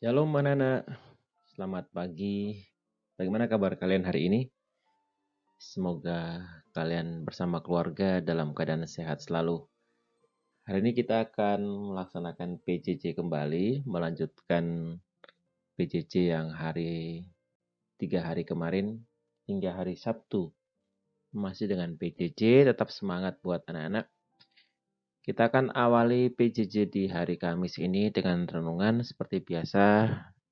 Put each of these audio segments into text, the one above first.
Shalom anak-anak, selamat pagi. Bagaimana kabar kalian hari ini? Semoga kalian bersama keluarga dalam keadaan sehat selalu. Hari ini kita akan melaksanakan PJJ kembali, melanjutkan PJJ yang 3 hari kemarin hingga hari Sabtu. Masih dengan PJJ, tetap semangat buat anak-anak. Kita akan awali PJJ di hari Kamis ini dengan renungan seperti biasa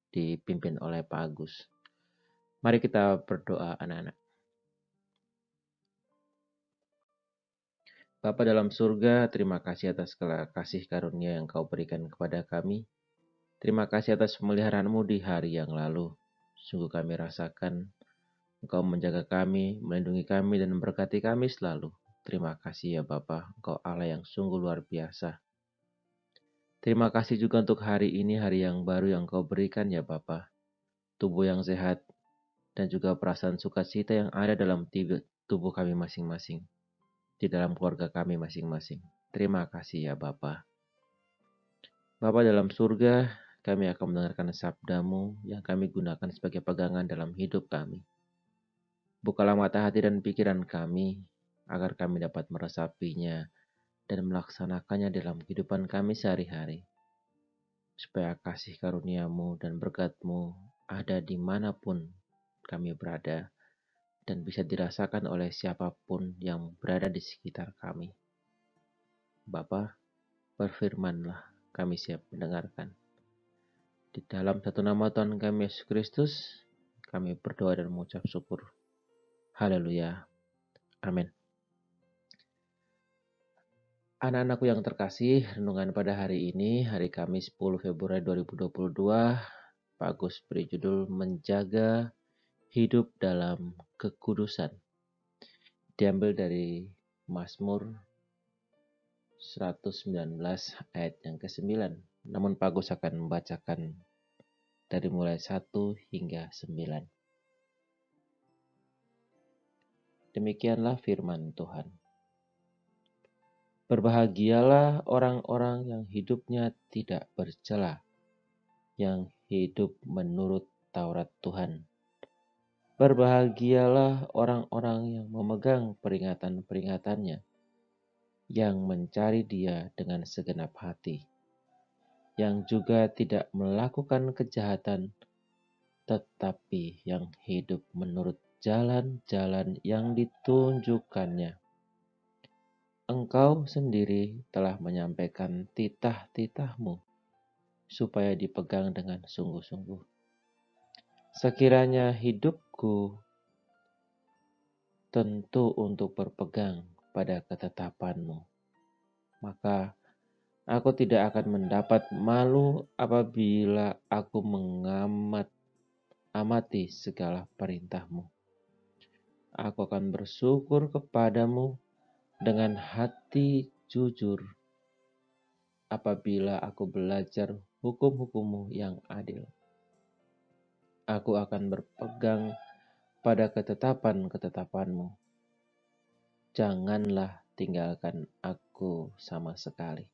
dipimpin oleh Pak Agus. Mari kita berdoa anak-anak. Bapa dalam surga, terima kasih atas segala kasih karunia yang Kau berikan kepada kami. Terima kasih atas pemeliharaanmu di hari yang lalu. Sungguh kami rasakan Engkau menjaga kami, melindungi kami, dan memberkati kami selalu. Terima kasih ya Bapa, Engkau Allah yang sungguh luar biasa. Terima kasih juga untuk hari ini, hari yang baru yang Kau berikan ya Bapa. Tubuh yang sehat, dan juga perasaan sukacita yang ada dalam tubuh kami masing-masing. Di dalam keluarga kami masing-masing. Terima kasih ya Bapa. Bapa dalam surga, kami akan mendengarkan sabda-Mu yang kami gunakan sebagai pegangan dalam hidup kami. Bukalah mata hati dan pikiran kami, agar kami dapat meresapinya dan melaksanakannya dalam kehidupan kami sehari-hari. Supaya kasih karunia-Mu dan berkat-Mu ada dimanapun kami berada, dan bisa dirasakan oleh siapapun yang berada di sekitar kami. Bapa, berfirmanlah, kami siap mendengarkan. Di dalam satu nama Tuhan kami Yesus Kristus, kami berdoa dan mengucap syukur. Haleluya. Amin. Anak-anakku yang terkasih, renungan pada hari ini, hari Kamis 10 Februari 2022, Pak Agus beri judul Menjaga Hidup dalam Kekudusan. Diambil dari Mazmur 119 ayat yang ke-9. Namun Pak Agus akan membacakan dari mulai 1 hingga 9. Demikianlah firman Tuhan. Berbahagialah orang-orang yang hidupnya tidak bercela, yang hidup menurut Taurat Tuhan. Berbahagialah orang-orang yang memegang peringatan-peringatannya, yang mencari Dia dengan segenap hati, yang juga tidak melakukan kejahatan, tetapi yang hidup menurut jalan-jalan yang ditunjukkannya. Engkau sendiri telah menyampaikan titah-titahmu supaya dipegang dengan sungguh-sungguh. Sekiranya hidupku tentu untuk berpegang pada ketetapanmu, maka aku tidak akan mendapat malu apabila aku amati segala perintahmu. Aku akan bersyukur kepadamu dengan hati jujur apabila aku belajar hukum-hukum-Mu yang adil. Aku akan berpegang pada ketetapan-ketetapan-Mu. Janganlah tinggalkan aku sama sekali.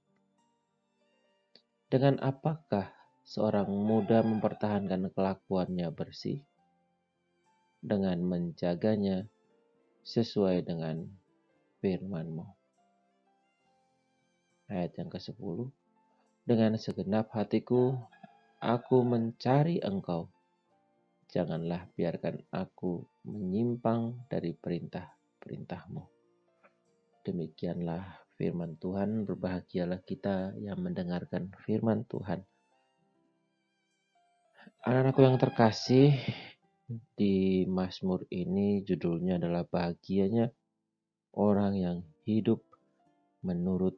Dengan apakah seorang muda mempertahankan kelakuannya bersih? Dengan menjaganya sesuai dengan firman-Mu. Ayat yang ke-10. Dengan segenap hatiku, aku mencari Engkau. Janganlah biarkan aku menyimpang dari perintah-perintah-Mu. Demikianlah firman Tuhan. Berbahagialah kita yang mendengarkan firman Tuhan. Anak-anakku yang terkasih, di Mazmur ini judulnya adalah bahagianya orang yang hidup menurut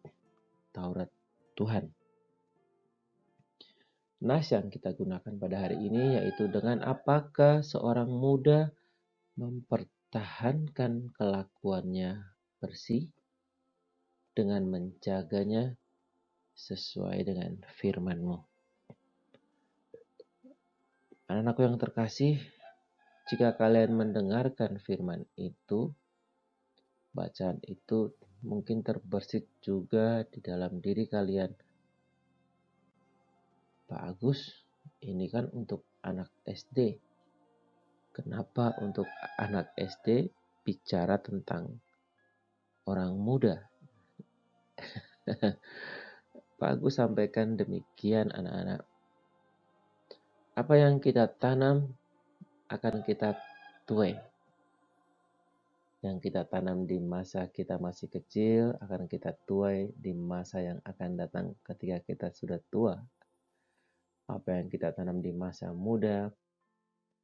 Taurat Tuhan. Nas yang kita gunakan pada hari ini yaitu dengan apakah seorang muda mempertahankan kelakuannya bersih dengan menjaganya sesuai dengan firman-Mu. Anak-anakku yang terkasih, jika kalian mendengarkan firman itu, bacaan itu mungkin terbersit juga di dalam diri kalian. Pak Agus, ini kan untuk anak SD. Kenapa untuk anak SD bicara tentang orang muda? Pak Agus sampaikan demikian anak-anak. Apa yang kita tanam akan kita tuai. Yang kita tanam di masa kita masih kecil akan kita tuai di masa yang akan datang ketika kita sudah tua. Apa yang kita tanam di masa muda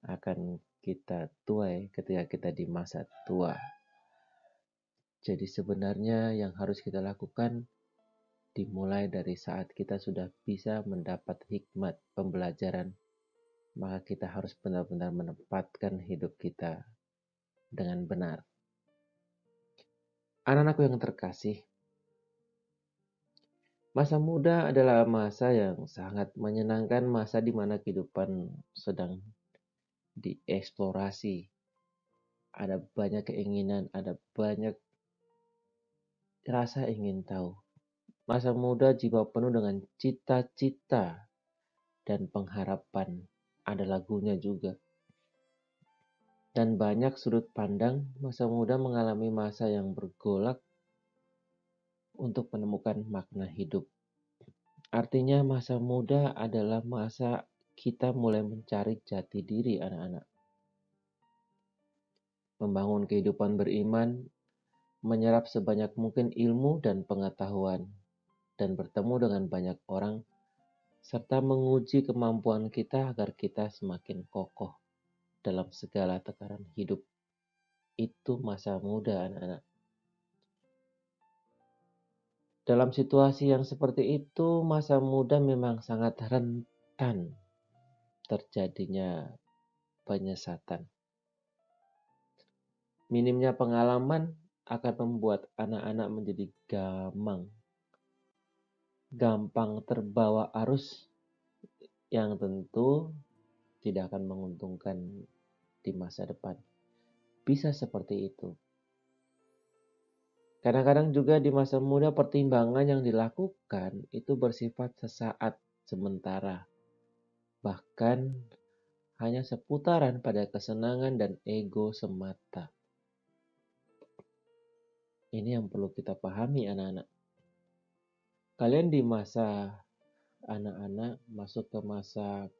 akan kita tuai ketika kita di masa tua. Jadi sebenarnya yang harus kita lakukan dimulai dari saat kita sudah bisa mendapat hikmat pembelajaran, maka kita harus benar-benar menempatkan hidup kita dengan benar. Anak-anakku yang terkasih, masa muda adalah masa yang sangat menyenangkan, masa di mana kehidupan sedang dieksplorasi. Ada banyak keinginan, ada banyak rasa ingin tahu. Masa muda jiwa penuh dengan cita-cita dan pengharapan. Ada lagunya juga. Dan banyak sudut pandang, masa muda mengalami masa yang bergolak untuk menemukan makna hidup. Artinya masa muda adalah masa kita mulai mencari jati diri anak-anak. Membangun kehidupan beriman, menyerap sebanyak mungkin ilmu dan pengetahuan, dan bertemu dengan banyak orang, serta menguji kemampuan kita agar kita semakin kokoh dalam segala tekanan hidup. Itu masa muda anak-anak. Dalam situasi yang seperti itu, masa muda memang sangat rentan terjadinya penyesatan. Minimnya pengalaman akan membuat anak-anak menjadi gampang terbawa arus yang tentu tidak akan menguntungkan di masa depan. Bisa seperti itu. Kadang-kadang juga di masa muda pertimbangan yang dilakukan itu bersifat sesaat sementara. Bahkan hanya seputaran pada kesenangan dan ego semata. Ini yang perlu kita pahami anak-anak. Kalian di masa anak-anak masuk ke masa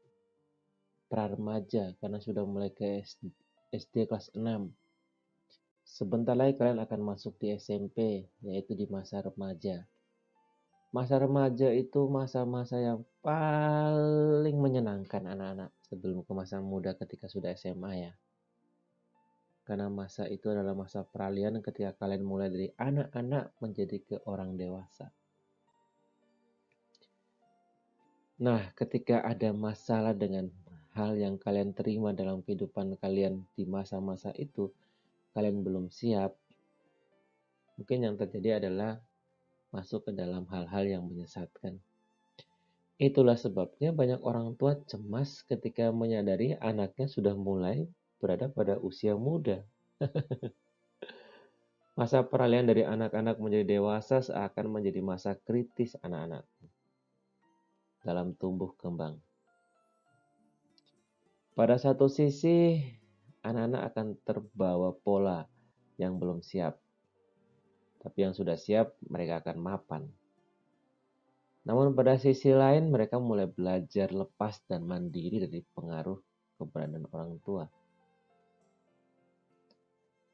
pra-remaja karena sudah mulai ke SD kelas 6. Sebentar lagi kalian akan masuk di SMP, yaitu di masa remaja. Masa remaja itu masa-masa yang paling menyenangkan anak-anak sebelum ke masa muda ketika sudah SMA ya. Karena masa itu adalah masa peralihan ketika kalian mulai dari anak-anak menjadi ke orang dewasa. Nah, ketika ada masalah dengan hal yang kalian terima dalam kehidupan kalian di masa-masa itu, kalian belum siap, mungkin yang terjadi adalah masuk ke dalam hal-hal yang menyesatkan. Itulah sebabnya banyak orang tua cemas ketika menyadari anaknya sudah mulai berada pada usia muda. Masa peralihan dari anak-anak menjadi dewasa seakan menjadi masa kritis anak-anak dalam tumbuh kembang. Pada satu sisi, anak-anak akan terbawa pola yang belum siap. Tapi yang sudah siap, mereka akan mapan. Namun pada sisi lain, mereka mulai belajar lepas dan mandiri dari pengaruh keberadaan orang tua.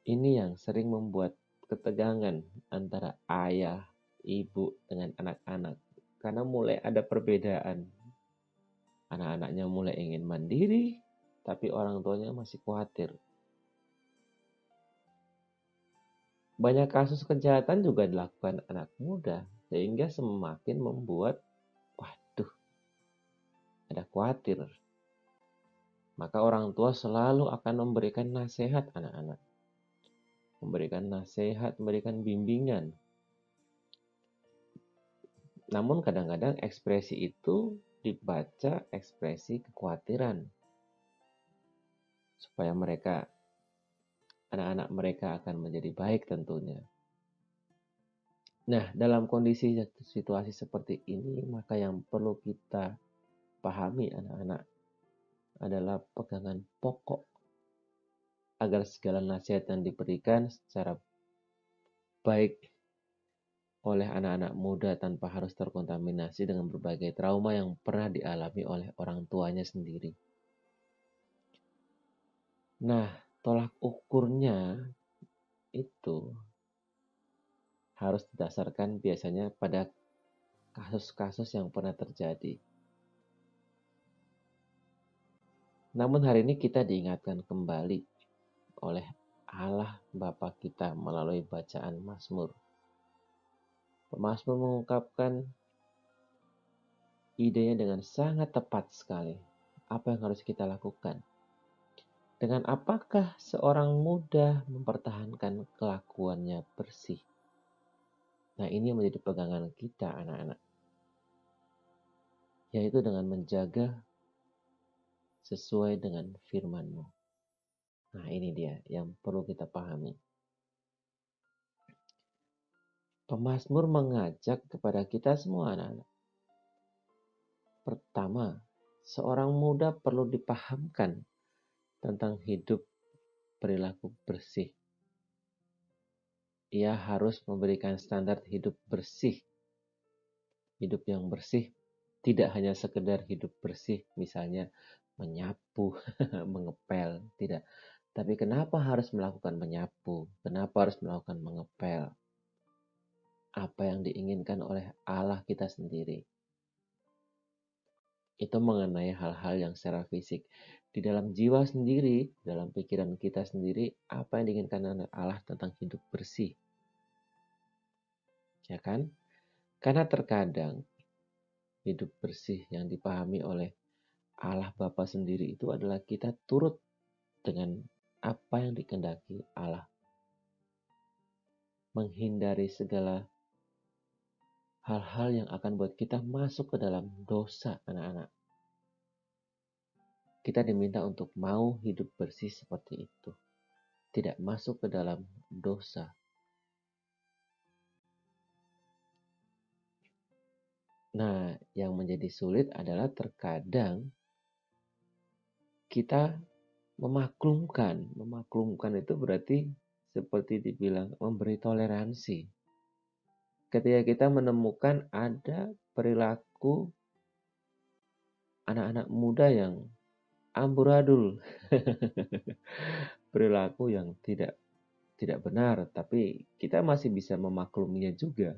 Ini yang sering membuat ketegangan antara ayah, ibu, dengan anak-anak. Karena mulai ada perbedaan. Anak-anaknya mulai ingin mandiri, tapi orang tuanya masih khawatir. Banyak kasus kejahatan juga dilakukan anak muda, sehingga semakin membuat, waduh, ada khawatir. Maka orang tua selalu akan memberikan nasihat anak-anak. Memberikan nasihat, memberikan bimbingan. Namun kadang-kadang ekspresi itu dibaca ekspresi kekhawatiran. Supaya anak-anak mereka akan menjadi baik tentunya. Nah, dalam kondisi situasi seperti ini, maka yang perlu kita pahami anak-anak adalah pegangan pokok agar segala nasihat yang diberikan secara baik oleh anak-anak muda tanpa harus terkontaminasi dengan berbagai trauma yang pernah dialami oleh orang tuanya sendiri. Nah, tolak ukurnya itu harus didasarkan biasanya pada kasus-kasus yang pernah terjadi. Namun hari ini kita diingatkan kembali oleh Allah Bapa kita melalui bacaan Mazmur. Mazmur mengungkapkan idenya dengan sangat tepat sekali. Apa yang harus kita lakukan? Dengan apakah seorang muda mempertahankan kelakuannya bersih? Nah, ini menjadi pegangan kita anak-anak. Yaitu dengan menjaga sesuai dengan firman-Mu. Nah, ini dia yang perlu kita pahami. Pemazmur mengajak kepada kita semua anak-anak. Pertama, seorang muda perlu dipahamkan tentang hidup perilaku bersih. Ia harus memberikan standar hidup bersih. Hidup yang bersih tidak hanya sekedar hidup bersih, misalnya menyapu, mengepel, tidak. Tapi kenapa harus melakukan menyapu? Kenapa harus melakukan mengepel? Apa yang diinginkan oleh Allah kita sendiri. Itu mengenai hal-hal yang secara fisik. Di dalam jiwa sendiri, dalam pikiran kita sendiri, apa yang diinginkan oleh Allah tentang hidup bersih. Ya kan? Karena terkadang hidup bersih yang dipahami oleh Allah Bapa sendiri itu adalah kita turut dengan apa yang dikehendaki Allah. Menghindari segala hal-hal yang akan buat kita masuk ke dalam dosa, anak-anak. Kita diminta untuk mau hidup bersih seperti itu. Tidak masuk ke dalam dosa. Nah, yang menjadi sulit adalah terkadang kita memaklumkan. Memaklumkan itu berarti seperti dibilang memberi toleransi. Ketika kita menemukan ada perilaku anak-anak muda yang amburadul, perilaku yang tidak benar, tapi kita masih bisa memakluminya juga.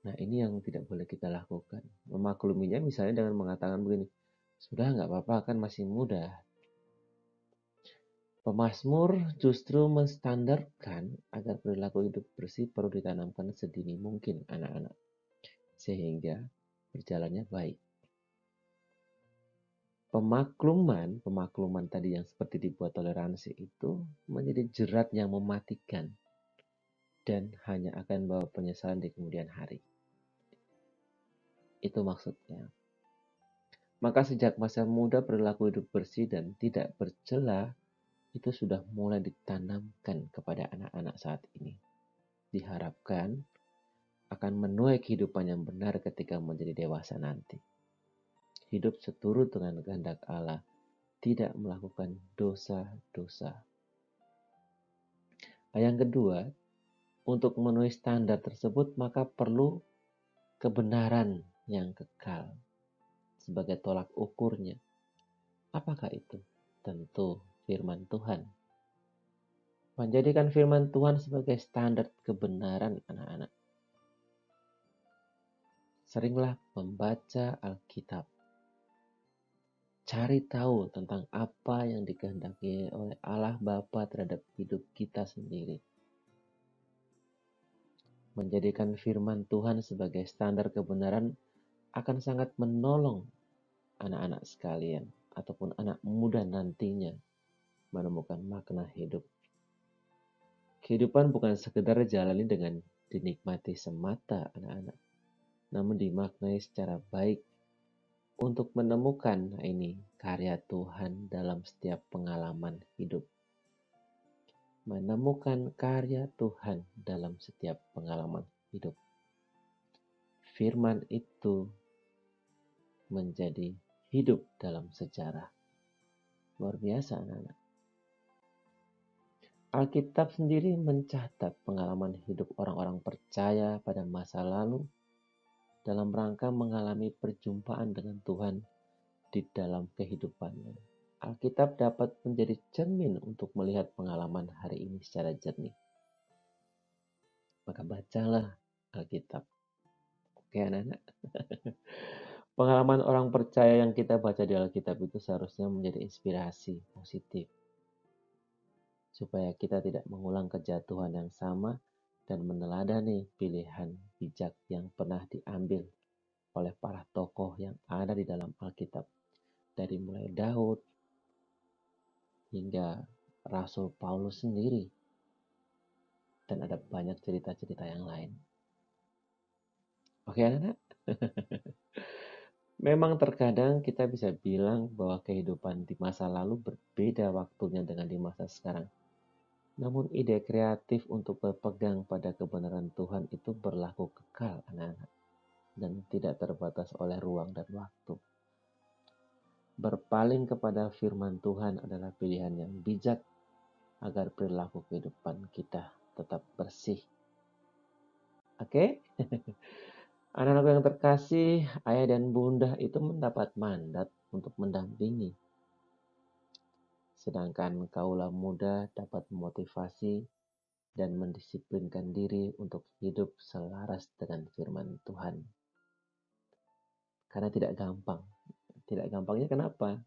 Nah, ini yang tidak boleh kita lakukan. Memakluminya misalnya dengan mengatakan begini, sudah nggak apa-apa kan masih muda. Pemazmur justru menstandarkan agar perilaku hidup bersih perlu ditanamkan sedini mungkin anak-anak. Sehingga berjalannya baik. Pemakluman tadi yang seperti dibuat toleransi itu menjadi jerat yang mematikan. Dan hanya akan bawa penyesalan di kemudian hari. Itu maksudnya. Maka sejak masa muda perilaku hidup bersih dan tidak bercela itu sudah mulai ditanamkan kepada anak-anak saat ini. Diharapkan akan menuai kehidupan yang benar ketika menjadi dewasa nanti. Hidup seturut dengan kehendak Allah, tidak melakukan dosa-dosa. Yang kedua, untuk memenuhi standar tersebut maka perlu kebenaran yang kekal sebagai tolak ukurnya. Apakah itu? Tentu firman Tuhan. Menjadikan firman Tuhan sebagai standar kebenaran anak-anak. Seringlah membaca Alkitab. Cari tahu tentang apa yang dikehendaki oleh Allah Bapa terhadap hidup kita sendiri. Menjadikan firman Tuhan sebagai standar kebenaran akan sangat menolong anak-anak sekalian ataupun anak muda nantinya menemukan makna hidup. Kehidupan bukan sekedar jalani dengan dinikmati semata anak-anak, namun dimaknai secara baik untuk menemukan ini karya Tuhan dalam setiap pengalaman hidup. Menemukan karya Tuhan dalam setiap pengalaman hidup. Firman itu menjadi hidup dalam sejarah. Luar biasa anak-anak. Alkitab sendiri mencatat pengalaman hidup orang-orang percaya pada masa lalu dalam rangka mengalami perjumpaan dengan Tuhan di dalam kehidupannya. Alkitab dapat menjadi cermin untuk melihat pengalaman hari ini secara jernih. Maka bacalah Alkitab. Oke anak-anak. Pengalaman orang percaya yang kita baca di Alkitab itu seharusnya menjadi inspirasi positif. Supaya kita tidak mengulang kejatuhan yang sama dan meneladani pilihan bijak yang pernah diambil oleh para tokoh yang ada di dalam Alkitab. Dari mulai Daud hingga Rasul Paulus sendiri. Dan ada banyak cerita-cerita yang lain. Oke anak-anak? Memang terkadang kita bisa bilang bahwa kehidupan di masa lalu berbeda waktunya dengan di masa sekarang. Namun ide kreatif untuk berpegang pada kebenaran Tuhan itu berlaku kekal anak-anak. Dan tidak terbatas oleh ruang dan waktu. Berpaling kepada firman Tuhan adalah pilihan yang bijak agar perilaku kehidupan kita tetap bersih. Oke? Anak-anak yang terkasih, ayah dan bunda itu mendapat mandat untuk mendampingi. Sedangkan kaulah muda dapat memotivasi dan mendisiplinkan diri untuk hidup selaras dengan firman Tuhan. Karena tidak gampang. Tidak gampangnya kenapa?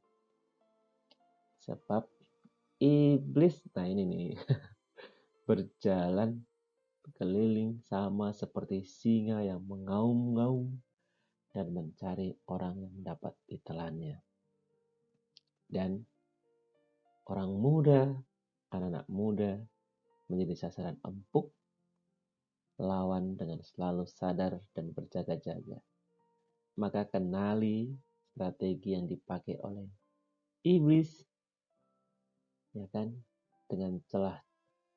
Sebab iblis, nah ini nih, berjalan keliling sama seperti singa yang mengaum-ngaum dan mencari orang yang dapat ditelannya. Dan orang muda, anak-anak muda menjadi sasaran empuk lawan dengan selalu sadar dan berjaga-jaga. Maka kenali strategi yang dipakai oleh iblis, ya kan, dengan celah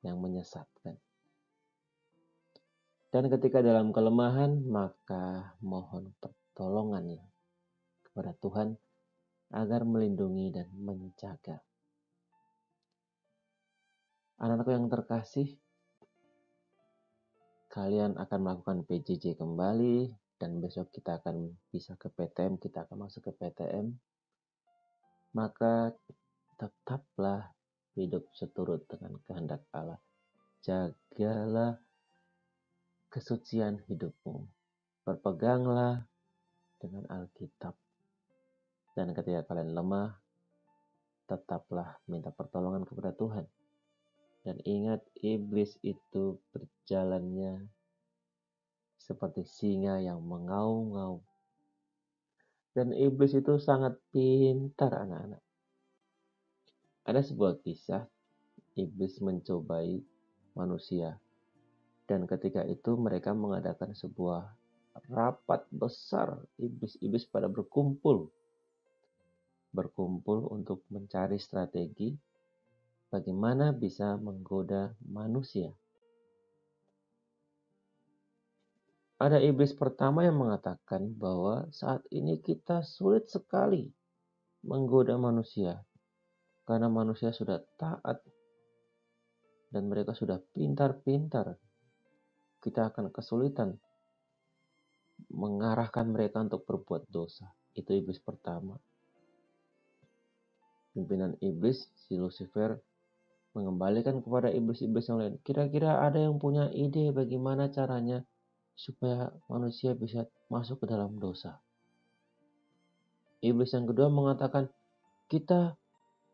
yang menyesatkan. Dan ketika dalam kelemahan, maka mohon pertolongannya kepada Tuhan agar melindungi dan menjaga. Anak-anakku yang terkasih, kalian akan melakukan PJJ kembali dan besok kita akan bisa ke PTM, kita akan masuk ke PTM. Maka tetaplah hidup seturut dengan kehendak Allah. Jagalah kesucian hidupmu. Berpeganglah dengan Alkitab. Dan ketika kalian lemah, tetaplah minta pertolongan kepada Tuhan. Dan ingat, iblis itu berjalannya seperti singa yang mengaum-ngaum. Dan iblis itu sangat pintar anak-anak. Ada sebuah kisah, iblis mencobai manusia. Dan ketika itu mereka mengadakan sebuah rapat besar, iblis-iblis pada berkumpul. Berkumpul untuk mencari strategi bagaimana bisa menggoda manusia. Ada iblis pertama yang mengatakan bahwa saat ini kita sulit sekali menggoda manusia. Karena manusia sudah taat dan mereka sudah pintar-pintar. Kita akan kesulitan mengarahkan mereka untuk berbuat dosa. Itu iblis pertama. Pimpinan iblis, si Lucifer, mengembalikan kepada iblis-iblis yang lain. Kira-kira ada yang punya ide bagaimana caranya supaya manusia bisa masuk ke dalam dosa. Iblis yang kedua mengatakan, kita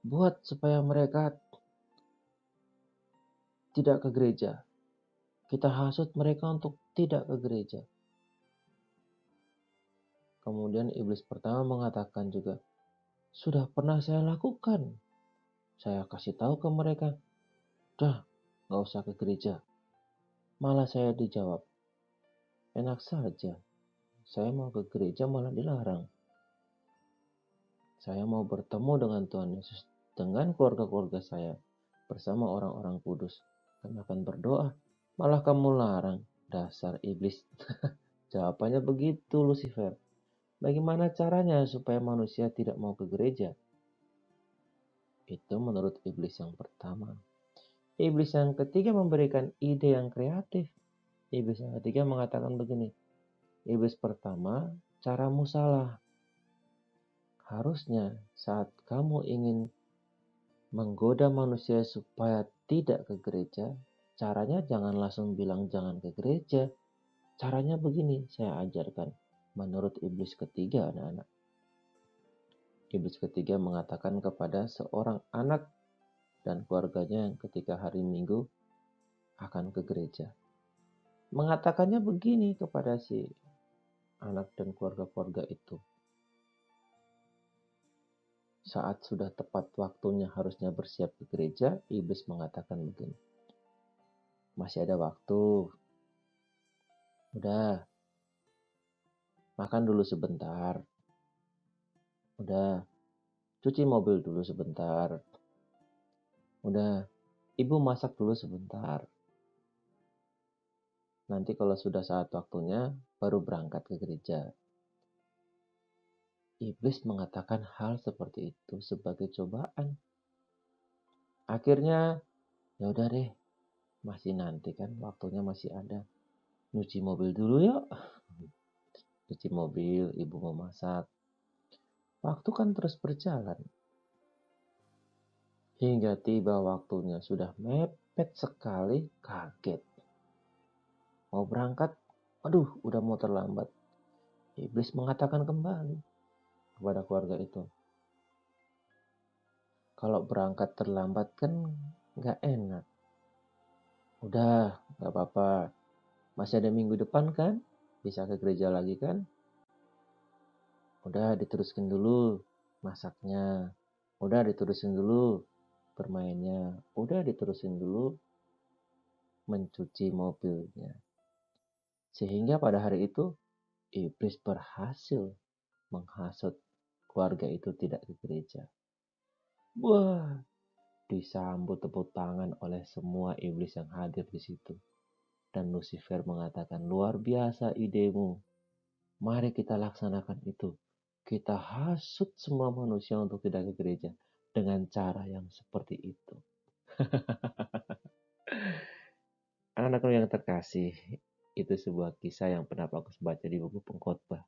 buat supaya mereka tidak ke gereja. Kita hasut mereka untuk tidak ke gereja. Kemudian iblis pertama mengatakan juga, sudah pernah saya lakukan. Saya kasih tahu ke mereka, dah gak usah ke gereja. Malah saya dijawab, enak saja. Saya mau ke gereja malah dilarang. Saya mau bertemu dengan Tuhan Yesus, dengan keluarga-keluarga saya, bersama orang-orang kudus. Kami akan berdoa, malah kamu larang. Dasar iblis. Jawabannya begitu, Lucifer. Bagaimana caranya supaya manusia tidak mau ke gereja? Itu menurut iblis yang pertama. Iblis yang ketiga memberikan ide yang kreatif. Iblis yang ketiga mengatakan begini, iblis pertama, caramu salah. Harusnya saat kamu ingin menggoda manusia supaya tidak ke gereja, caranya jangan langsung bilang jangan ke gereja. Caranya begini, saya ajarkan. Menurut iblis ketiga, anak-anak. Iblis ketiga mengatakan kepada seorang anak dan keluarganya yang ketika hari Minggu akan ke gereja. Mengatakannya begini kepada si anak dan keluarga-keluarga itu. Saat sudah tepat waktunya harusnya bersiap ke gereja, iblis mengatakan begini. Masih ada waktu. Udah, makan dulu sebentar. Udah, cuci mobil dulu sebentar. Udah, ibu masak dulu sebentar. Nanti kalau sudah saat waktunya, baru berangkat ke gereja. Iblis mengatakan hal seperti itu sebagai cobaan. Akhirnya, ya udah deh, masih nanti kan, waktunya masih ada. Nyuci mobil dulu yuk. Cuci mobil, ibu mau masak. Waktu kan terus berjalan. Hingga tiba waktunya sudah mepet sekali, kaget. Mau berangkat, aduh udah mau terlambat. Iblis mengatakan kembali kepada keluarga itu. Kalau berangkat terlambat kan gak enak. Udah, gak apa-apa. Masih ada minggu depan kan? Bisa ke gereja lagi kan? Udah diteruskan dulu masaknya. Udah diterusin dulu bermainnya. Udah diterusin dulu mencuci mobilnya. Sehingga pada hari itu, iblis berhasil menghasut keluarga itu tidak ke gereja. Wah, disambut tepuk tangan oleh semua iblis yang hadir di situ. Dan Lucifer mengatakan, luar biasa idemu. Mari kita laksanakan itu. Kita hasut semua manusia untuk tidak ke gereja dengan cara yang seperti itu. Anak-anak yang terkasih, itu sebuah kisah yang pernah aku baca di buku Pengkhotbah.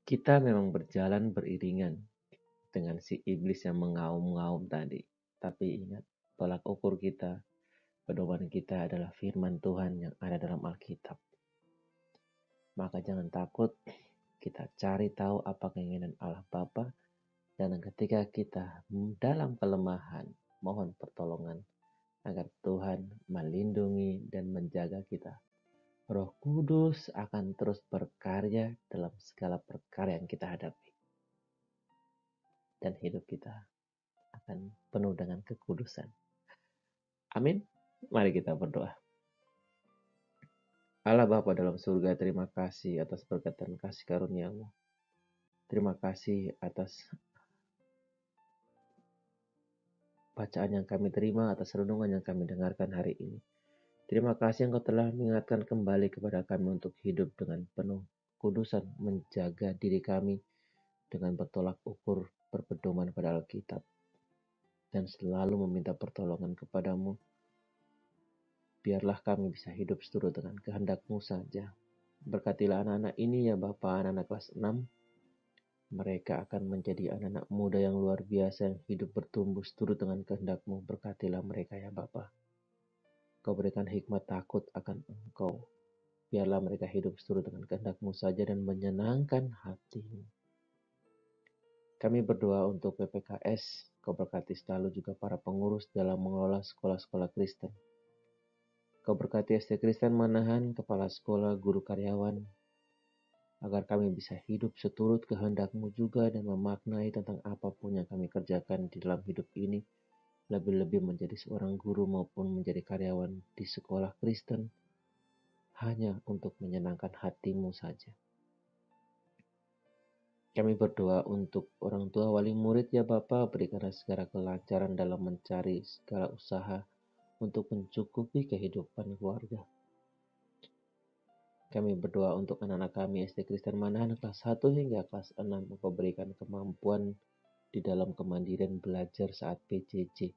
Kita memang berjalan beriringan dengan si iblis yang mengaum-ngaum tadi. Tapi ingat, tolak ukur kita, pedoman kita adalah firman Tuhan yang ada dalam Alkitab. Maka jangan takut, kita cari tahu apa keinginan Allah Bapa, dan ketika kita dalam kelemahan, mohon pertolongan agar Tuhan melindungi dan menjaga kita. Roh Kudus akan terus berkarya dalam segala perkara yang kita hadapi. Dan hidup kita akan penuh dengan kekudusan. Amin. Mari kita berdoa. Allah Bapa dalam surga, terima kasih atas berkat dan kasih karunia-Mu. Terima kasih atas bacaan yang kami terima, atas renungan yang kami dengarkan hari ini. Terima kasih Engkau telah mengingatkan kembali kepada kami untuk hidup dengan penuh kudusan, menjaga diri kami dengan bertolak ukur berpedoman pada Alkitab, dan selalu meminta pertolongan kepadamu. Biarlah kami bisa hidup seturut dengan kehendak-Mu saja. Berkatilah anak-anak ini ya Bapa, anak-anak kelas 6. Mereka akan menjadi anak-anak muda yang luar biasa yang hidup bertumbuh seturut dengan kehendak-Mu. Berkatilah mereka ya Bapa. Kau berikan hikmat takut akan Engkau. Biarlah mereka hidup seturut dengan kehendak-Mu saja dan menyenangkan hati-Mu. Kami berdoa untuk PPKS. Kau berkati selalu juga para pengurus dalam mengelola sekolah-sekolah Kristen. Kau berkati SD Kristen Manahan, kepala sekolah, guru karyawan, agar kami bisa hidup seturut kehendak-Mu juga dan memaknai tentang apapun yang kami kerjakan di dalam hidup ini, lebih-lebih menjadi seorang guru maupun menjadi karyawan di sekolah Kristen, hanya untuk menyenangkan hati-Mu saja. Kami berdoa untuk orang tua wali murid ya Bapa, berikanlah segala kelancaran dalam mencari segala usaha untuk mencukupi kehidupan keluarga. Kami berdoa untuk anak-anak kami SD Kristen Manahan kelas 1 hingga kelas 6, Engkau berikan kemampuan di dalam kemandirian belajar saat PJJ.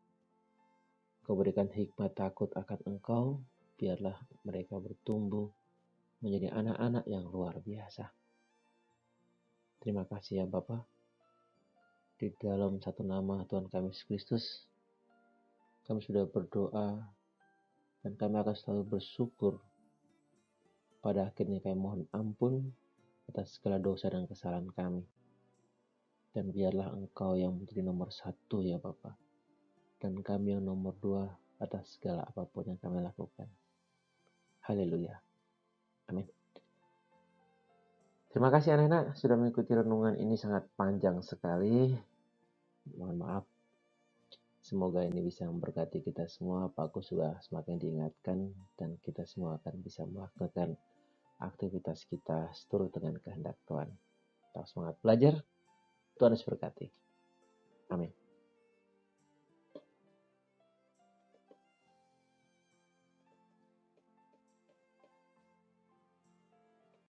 Kau berikan hikmat takut akan Engkau, biarlah mereka bertumbuh menjadi anak-anak yang luar biasa. Terima kasih ya Bapa. Di dalam satu nama Tuhan kami Yesus Kristus, kami sudah berdoa dan kami akan selalu bersyukur. Pada akhirnya kami mohon ampun atas segala dosa dan kesalahan kami. Dan biarlah Engkau yang menjadi nomor satu ya Bapa. Dan kami yang nomor dua atas segala apapun yang kami lakukan. Haleluya. Amin. Terima kasih anak-anak sudah mengikuti renungan ini, sangat panjang sekali. Mohon maaf. Semoga ini bisa memberkati kita semua. Pak Agus sudah semakin diingatkan dan kita semua akan bisa melakukan aktivitas kita seturut dengan kehendak Tuhan. Tetap semangat belajar. Tuhan Yesus berkati. Amin.